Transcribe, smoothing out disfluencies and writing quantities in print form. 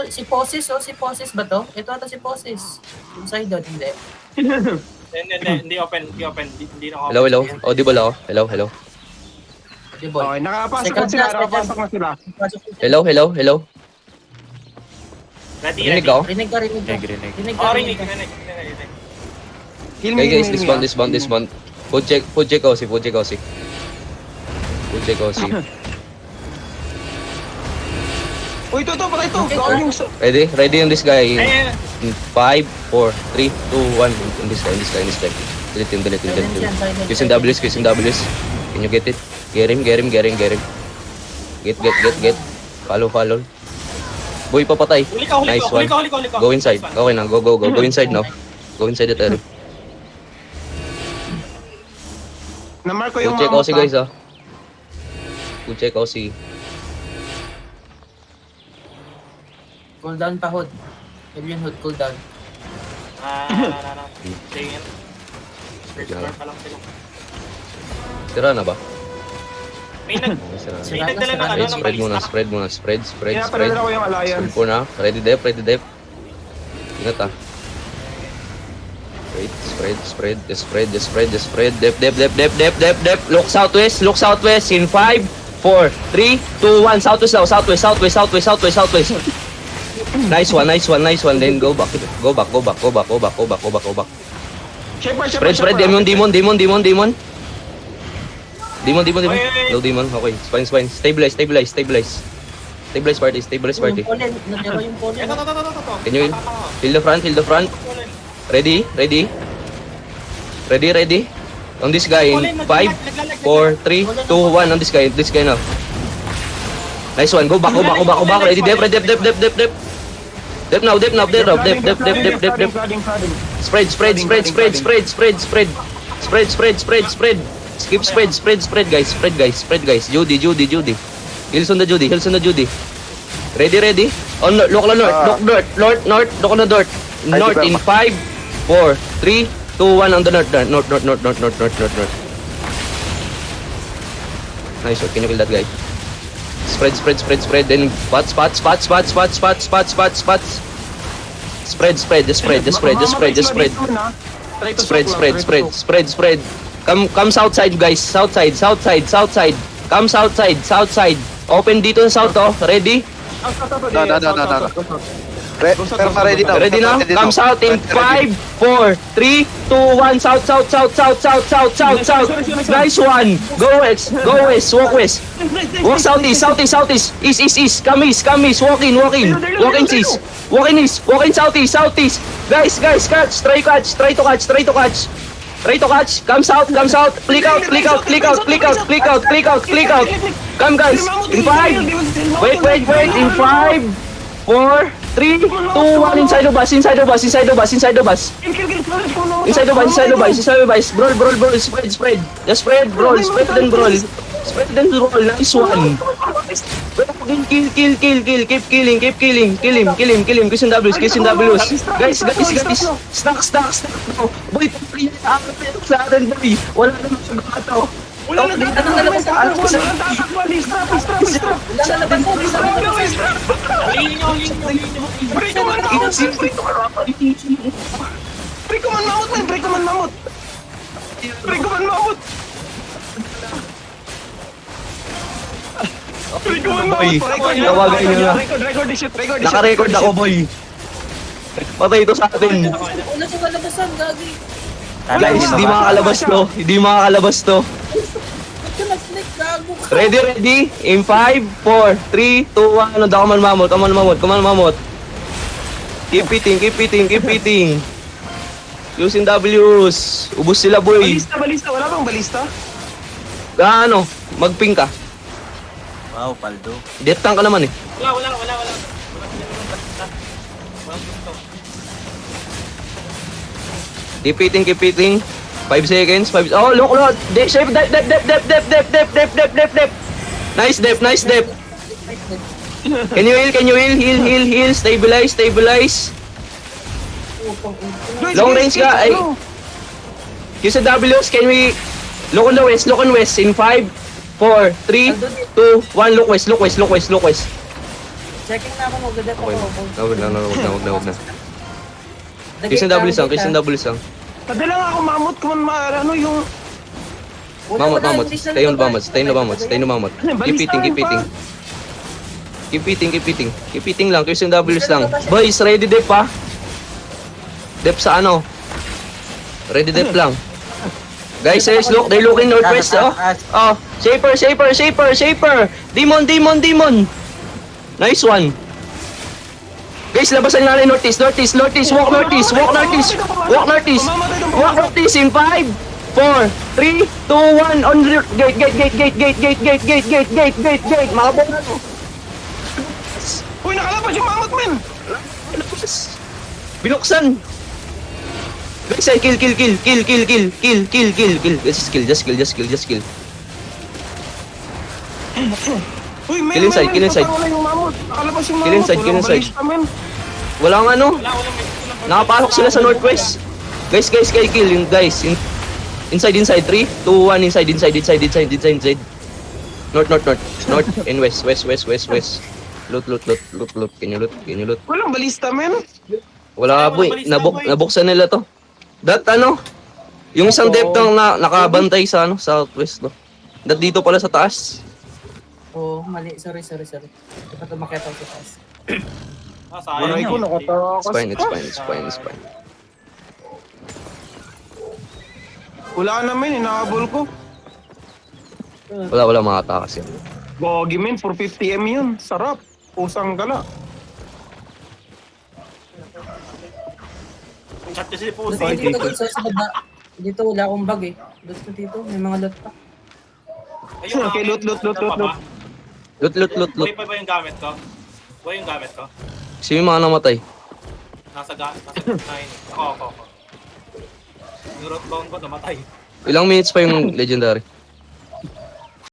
si Poses, oh, si Poses ba to? Ito ata si Poses. Yung side doon, hindi. Hindi open. Hindi na open. Hello. Audible ako. Hello. Okay, boy. Okay, nakapasok Second na sila, last, nakapasok na sila. Hello. Ready. Rinig ako. Rinig ka. Rinig ka. Oh, rinig. Heal Okay me, guys, heal me, dismount. Food check Aussie. Uy, ito, patay ito. Gawin yung... Ready on this guy. Ayun. 5, 4, 3, 2, 1. In this guy. Delete him. Using W's. Can you get it? Get him. Get. Follow. Boy, papatay. Huli ka. Nice one. Go inside. Okay na, go. Go inside now. Go inside the area. Na-mark ko Food yung check mamot, Aussie guys ah. Food check Aussie. Cool down pa, Hood. Alien Hood, cool down. Tingin. First floor pa lang sila. Tira na ba? May nagdala ng ano, ng Spread muna. Kaya pala ko yung alliance. Spread muna. Ready dep. Ingat ah. Spread. Dep. Look southwest. In 5, 4, 3, 2, 1. Southwest. Nice one. Then go back. Shepherd. Spread. Demon. No demon. Okay. Spine. Stabilize party. Yung pollen, natira yung pollen. Ito. Can you heal the front? Ready? On this guy in 5, 4, 3, 2, 1. On this guy now. Nice one. Go back. Ready? Dep. Dep now. Spread. Skip spread guys. Judy. Heals on the Judy. Ready? On look on north. Look on the north. North in 5, 4, 3, 2, 1 on the north. Nice one. Can you kill that guy? Spread. Then spots. Spread. Come outside guys. Southside. Comes outside. Open dito sa south oh. Ready? No. Pero ready now. Ready now? Comes out in 5, 4, 3, 2, 1. South. Nice one. Go west. Walk west. Walk southeast. East. Come east. Walk in. Walk in east. Southeast. Guys, catch. Try to catch. Come south. Click out. Come guys. In 5. Wait. In 5, 4, 3, 2, 1. Inside the bus. Inside the bus. Brawl. Spread. Just spread, brawl. Spread then brawl. Nice one. Kill. Keep killing. Kill him. Kiss in W's. Guys. Stack. Boy, sa atin, boy. Wala naman sa gato. Wala na lalabas. Break ko man mamot. Tawagan nyo na. Naka-record ako, boy. Patay ito sa atin. Wala siya kalabasan, gagi. Guys, hindi makakalabas to. Ba't ka nag-flick, gago ka? Ready? In 5, 4, 3, 2, 1. Come on, mamot. Keep eating. Using W's. Ubus sila, boy. Balista. Wala bang balista? Gaano? Mag-ping ka. Wow, paldo. Death tank ka naman eh. Wala. Keep eating. 5 seconds. Oh, look. Shape. Dep. Nice dep. Can you heal? Heal. Stabilize. Long range ka. Ay. Use the W's. Can we look on west. In 5, 4, 3, 2, 1. Look west. Checking na ako, magdadep Okay. ako. Wag na. Kiss yung double isang, kiss yung double isang. Padala nga ako mamot kung ano yung... Mamot. Stay on mamot, stay on mamot. Keep eating. Keep eating lang, kiss yung double lang. Boys, ready dep pa. Dep sa ano? Ready dep lang. Guys, look, they're looking northwest, oh. Oh, shaper. Demon. Nice one. Guys, labasan natin northeast. Walk northeast in 5, 4, 3, 2, 1, on the gate. Mga bola. Uy, nakalapas yung mamot, men! Binuksan. Guys, ay kill. Just kill. Uy, men, Kill inside. tatawala yung mamot. Nakalabas yung mamot. Kill inside. Walang balista, men. Walang ano. Walang Nakapasok sila sa northwest. Guys, kill yung guys. Inside. 3, 2, 1, inside. North and west. Loot. Can you loot? Walang balista, men. Wala boy. Nabuksan nila to. That ano? Yung isang depth ang nakabantay sa ano, southwest no. That dito pala sa taas. Oo, mali. Sorry. Dapat umakyat ako sa taas. Sayang. Aray ko, nakatakas. It's fine. Wala namin, inahabol ko. Wala makatakas yan. Gogi, men, 450M yun. Sarap. Pusang gala. Chat kasi po. Dito sa baba. Dito wala akong bag eh. Dito, may mga lot pa. Okay, loot. Loot. Buhay pa ba yung gamit ko? Buhay yung gamit ko? Sino yung mga namatay? Nasa nine. Ako. Yung roadbound ko namatay. Ilang minutes pa yung legendary?